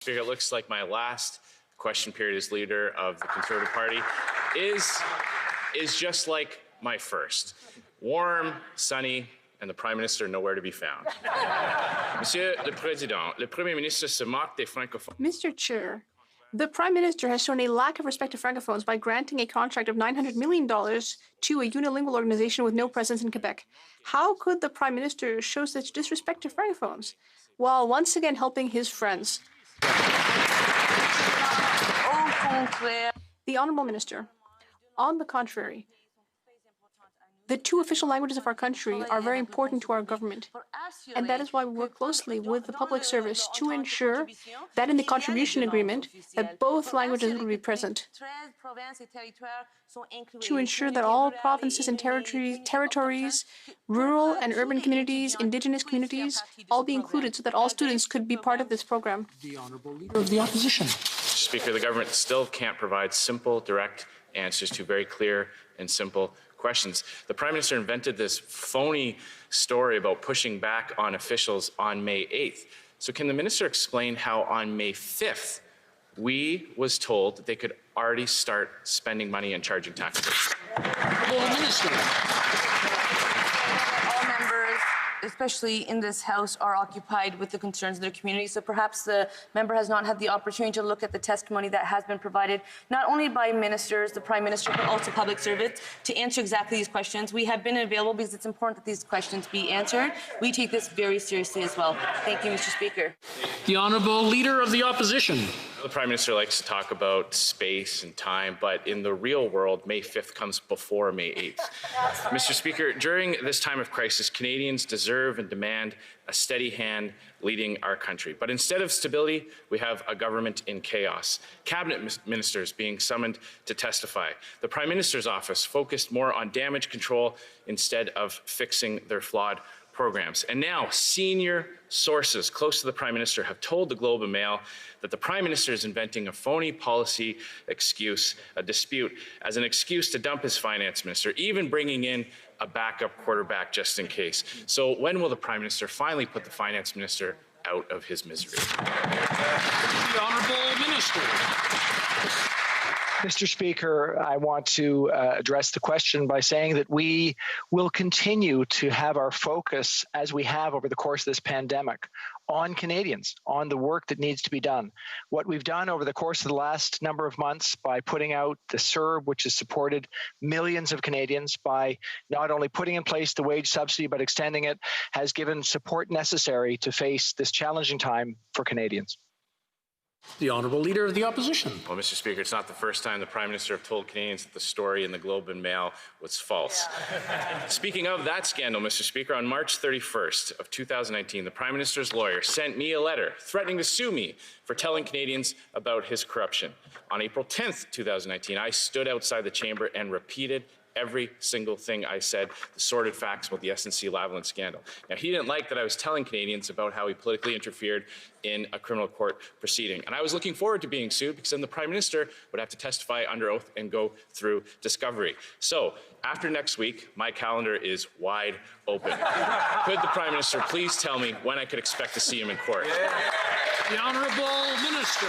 Speaker, it looks like my last question period as leader of the Conservative Party is just like my first. Warm, sunny, and the Prime Minister nowhere to be found. Monsieur le Président, le Premier ministre se moque des francophones. Mr. Chair, the Prime Minister has shown a lack of respect to francophones by granting a contract of $900 million to a unilingual organization with no presence in Quebec. How could the Prime Minister show such disrespect to francophones while once again helping his friends? The Honourable Minister, on the contrary, the two official languages of our country are very important to our government, and that is why we work closely with the public service to ensure that in the contribution agreement that both languages will be present, to ensure that all provinces and territories, rural and urban communities, Indigenous communities, all be included so that all students could be part of this program. The Honourable Leader of the Opposition. Speaker, the government still can't provide simple, direct answers to very clear and simple questions. The Prime Minister invented this phony story about pushing back on officials on May 8th. So can the Minister explain how on May 5th we was told that they could already start spending money and charging taxes? Minister. All members, especially in this House, are occupied with the concerns of their community. So perhaps the member has not had the opportunity to look at the testimony that has been provided, not only by ministers, the Prime Minister, but also public servants, to answer exactly these questions. We have been available because it's important that these questions be answered. We take this very seriously as well. Thank you, Mr. Speaker. The Honourable Leader of the Opposition. The Prime Minister likes to talk about space and time, but in the real world, May 5th comes before May 8th. Mr. Speaker, during this time of crisis, Canadians deserve and demand a steady hand leading our country. But instead of stability, we have a government in chaos. Cabinet ministers being summoned to testify. The Prime Minister's office focused more on damage control instead of fixing their flawed programs. And now senior sources close to the Prime Minister have told the Globe and Mail that the Prime Minister is inventing a phony policy excuse, a dispute, as an excuse to dump his finance minister, even bringing in a backup quarterback just in case. So when will the Prime Minister finally put the finance minister out of his misery? The Honourable Minister. Mr. Speaker, I want to address the question by saying that we will continue to have our focus, as we have over the course of this pandemic, on Canadians, on the work that needs to be done. What we've done over the course of the last number of months by putting out the CERB, which has supported millions of Canadians, by not only putting in place the wage subsidy but extending it, has given support necessary to face this challenging time for Canadians. The Honourable Leader of the Opposition. Well, Mr. Speaker, it's not the first time the Prime Minister have told Canadians that the story in the Globe and Mail was false. Speaking of that scandal, Mr. Speaker, on March 31st of 2019, the Prime Minister's lawyer sent me a letter threatening to sue me for telling Canadians about his corruption. On April 10th, 2019, I stood outside the chamber and repeated every single thing I said, the sordid facts about the SNC-Lavalin scandal. Now, he didn't like that I was telling Canadians about how he politically interfered in a criminal court proceeding. And I was looking forward to being sued because then the Prime Minister would have to testify under oath and go through discovery. So, after next week, my calendar is wide open. Could the Prime Minister please tell me when I could expect to see him in court? The Honourable Minister.